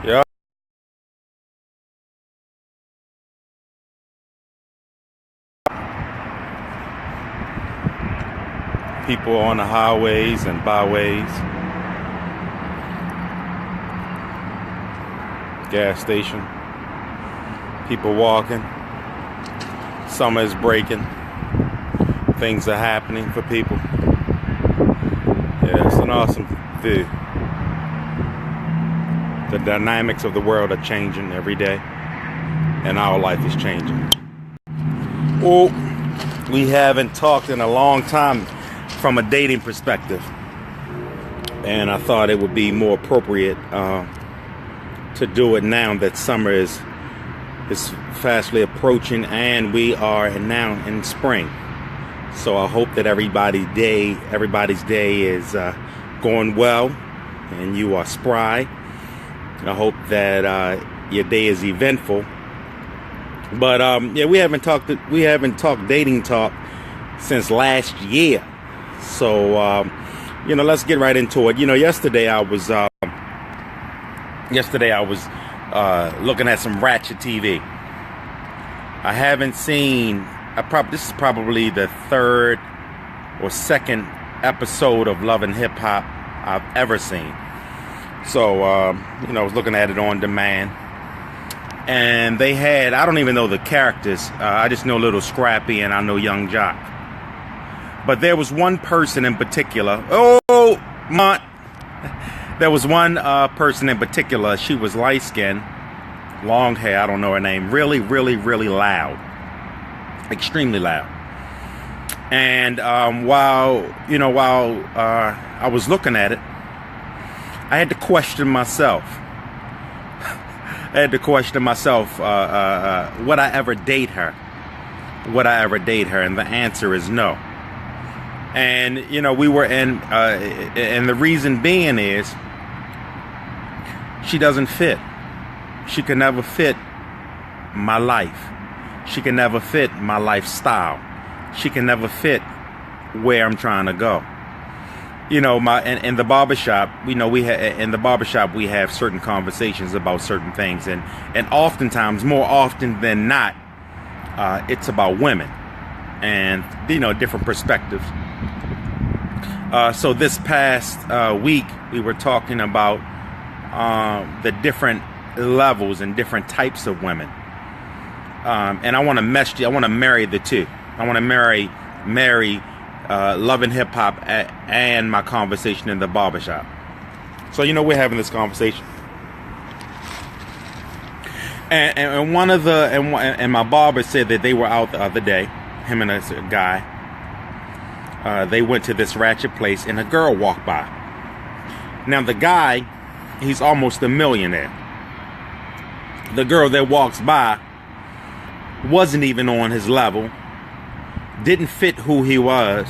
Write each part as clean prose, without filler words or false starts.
Yeah. People on the highways and byways. Gas station. People walking. Summer is breaking. Things are happening for people. Yeah, it's an awesome view. The dynamics of the world are changing every day, and our life is changing. Well, we haven't talked in a long time from a dating perspective, and I thought it would be more appropriate to do it now that summer is fastly approaching, and we are now in spring. So I hope that everybody's day is going well, and you are spry. I hope that your day is eventful. But yeah, we haven't talked dating talk since last year. So let's get right into it. Yesterday I was looking at some ratchet TV. I haven't seen. This is probably the third or second episode of Love and Hip Hop I've ever seen. So, I was looking at it on demand. And they had, I don't even know the characters. I just know Little Scrappy and I know Young Jock. But there was one person in particular. There was one person in particular. She was light-skinned, long hair. I don't know her name. Really, really, really loud. Extremely loud. And while I was looking at it, I had to question myself. Would I ever date her? And the answer is no. And we were in, and the reason being is she doesn't fit. She can never fit my life. She can never fit my lifestyle. She can never fit where I'm trying to go. In the barbershop, in the barbershop we have certain conversations about certain things, and oftentimes, more often than not, it's about women and different perspectives. So this past week we were talking about the different levels and different types of women, and I want to marry the two. I want to marry Love and Hip Hop and my conversation in the barbershop. So we're having this conversation, and my barber said that they were out the other day, him and a guy. They went to this ratchet place, and a girl walked by. Now the guy, he's almost a millionaire. The girl that walks by wasn't even on his level. Didn't fit who he was,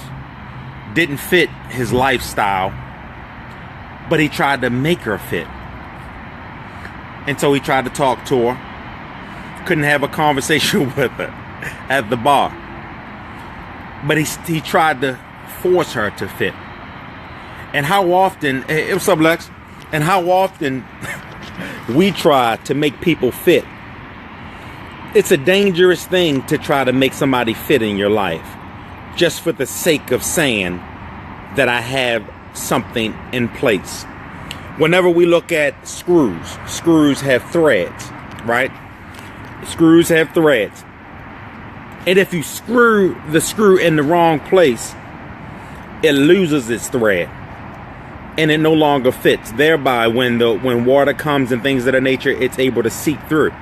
didn't fit his lifestyle, but he tried to make her fit. And so he tried to talk to her, couldn't have a conversation with her at the bar, but he tried to force her to fit. And how often, what's up, Lex? And how often we try to make people fit. It's a dangerous thing to try to make somebody fit in your life just for the sake of saying that I have something in place. Whenever we look at screws have threads, right? Screws have threads. And if you screw the screw in the wrong place, it loses its thread and it no longer fits. Thereby, when water comes and things of that nature, it's able to seep through.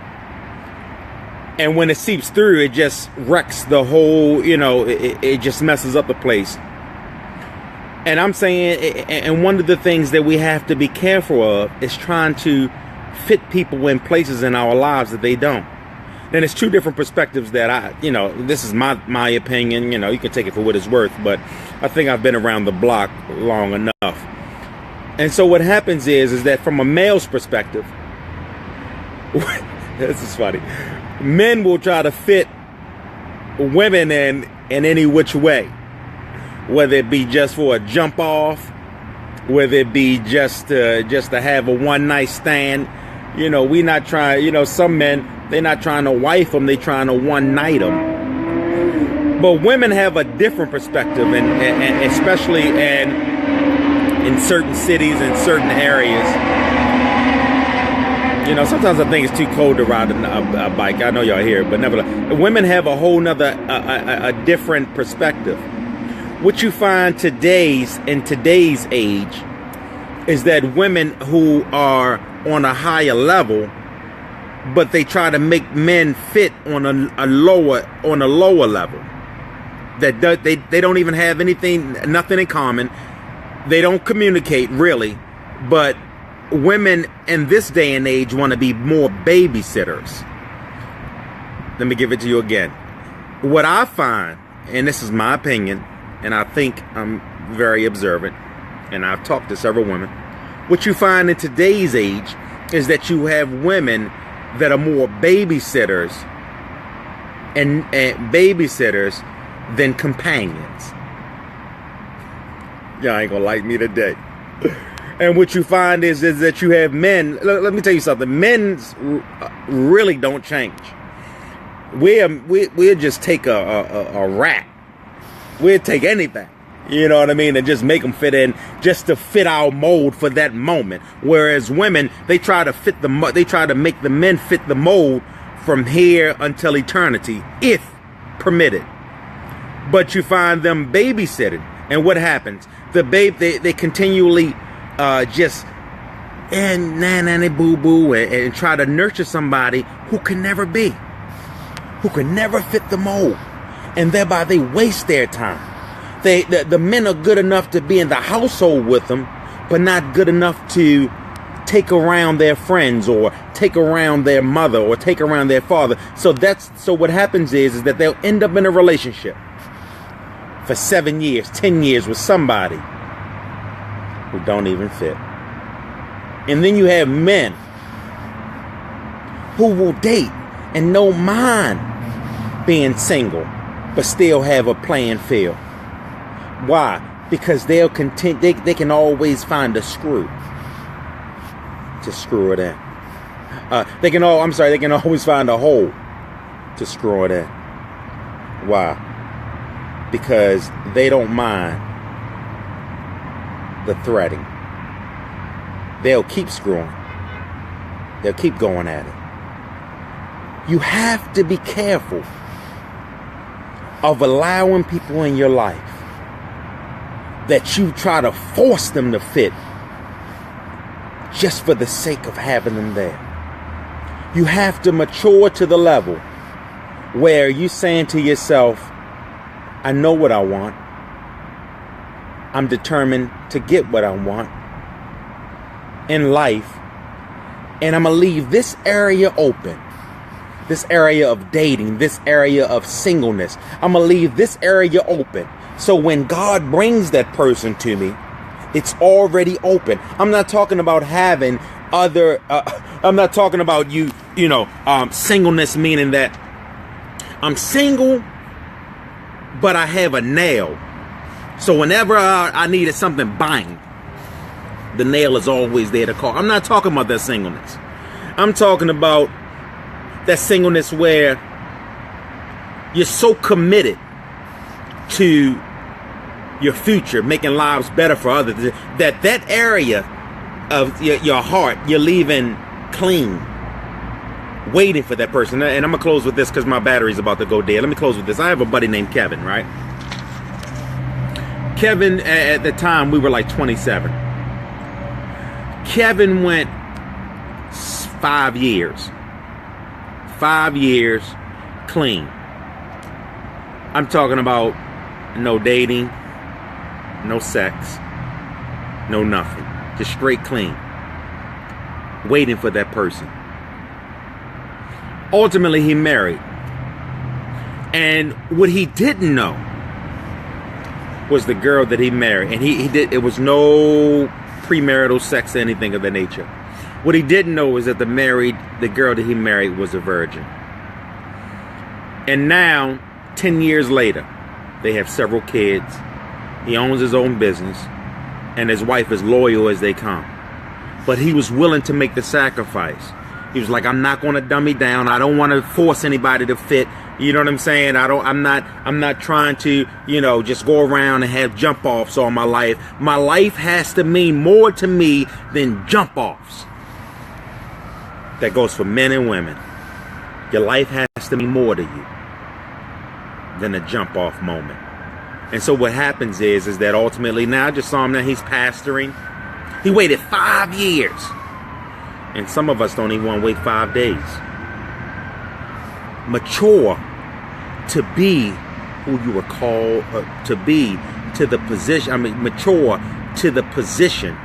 And when it seeps through, it just wrecks the whole, it just messes up the place. And I'm saying, and one of the things that we have to be careful of is trying to fit people in places in our lives that they don't. Then it's two different perspectives that this is my opinion, you can take it for what it's worth, but I think I've been around the block long enough. And so what happens is that from a male's perspective, this is funny. Men will try to fit women in any which way, whether it be just for a jump off, whether it be just to have a one night stand, You know, we not trying, you know, some men, they're not trying to wife them, they trying to one night them. But women have a different perspective, and especially in certain cities and certain areas. You know, sometimes I think it's too cold to ride a bike. I know y'all hear it, but nevertheless, women have a whole nother, a different perspective. What you find in today's age is that women who are on a higher level, but they try to make men fit on a lower level. That they don't even have nothing in common. They don't communicate really, but women in this day and age want to be more babysitters. Let me give it to you again. What I find, and this is my opinion, and I think I'm very observant, and I've talked to several women, what you find in today's age is that you have women that are more babysitters and babysitters than companions. Y'all ain't gonna like me today. And what you find is that you have men. Let me tell you something. Men really don't change. We'll just take a rat. We'll take anything. You know what I mean? And just make them fit in, just to fit our mold for that moment. Whereas women, they try to make the men fit the mold from here until eternity, if permitted. But you find them babysitting, and what happens? They continually just and nanny boo boo and try to nurture somebody who can never be, who can never fit the mold, and thereby they waste their time. The men are good enough to be in the household with them, but not good enough to take around their friends or take around their mother or take around their father. So what happens is that they'll end up in a relationship for 7 years, 10 years with somebody who don't even fit. And then you have men who will date and don't mind being single, but still have a playing field. Why? Because they can always find a screw to screw it in. They can always find a hole to screw it in. Why? Because they don't mind the threading. They'll keep screwing. They'll keep going at it. You have to be careful of allowing people in your life that you try to force them to fit just for the sake of having them there. You have to mature to the level where you're saying to yourself, I know what I want. I'm determined to get what I want in life, and I'm going to leave this area open. This area of dating, this area of singleness, I'm going to leave this area open. So when God brings that person to me, it's already open. I'm not talking about having other, I'm not talking about singleness, meaning that I'm single, but I have a nail. So whenever I needed something bang, the nail is always there to call. I'm not talking about that singleness. I'm talking about that singleness where you're so committed to your future, making lives better for others, that area of your heart you're leaving clean, waiting for that person. And I'm gonna close with this because my battery's about to go dead. Let me close with this. I have a buddy named Kevin, right? Kevin, at the time we were like 27. Kevin went 5 years. 5 years clean. I'm talking about no dating, no sex, no nothing. Just straight clean. Waiting for that person. Ultimately, he married. And what he didn't know was the girl that he married. And it was no premarital sex or anything of that nature. What he didn't know was that the girl that he married was a virgin. And now, 10 years later, they have several kids. He owns his own business. And his wife is loyal as they come. But he was willing to make the sacrifice He was like, I'm not going to dummy down. I don't want to force anybody to fit. You know what I'm saying? I'm not trying to, just go around and have jump offs all my life. My life has to mean more to me than jump offs. That goes for men and women. Your life has to mean more to you than a jump off moment. And so what happens is that ultimately, now I just saw him now, he's pastoring. He waited 5 years. And some of us don't even want to wait 5 days. Mature to be who you were called to be, to the position. Mature to the position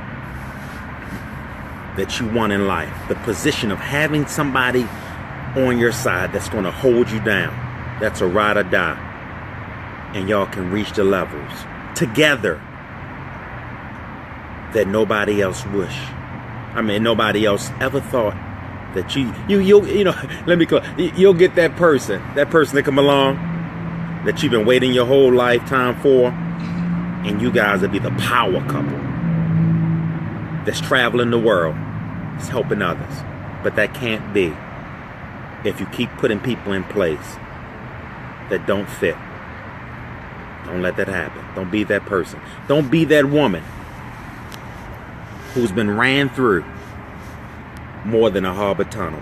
that you want in life. The position of having somebody on your side that's going to hold you down. That's a ride or die. And y'all can reach the levels together that nobody else wish. Nobody else ever thought that you'll get that person that come along that you've been waiting your whole lifetime for, and you guys will be the power couple that's traveling the world, it's helping others. But that can't be if you keep putting people in place that don't fit. Don't let that happen. Don't be that person. Don't be that woman who's been ran through more than a harbor tunnel,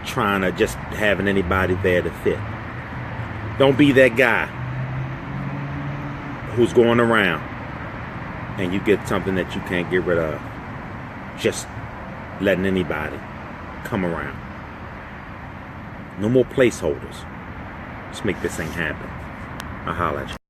trying to just having anybody there to fit. Don't be that guy who's going around and you get something that you can't get rid of, just letting anybody come around. No more placeholders. Let's make this thing happen. I'll holler at you.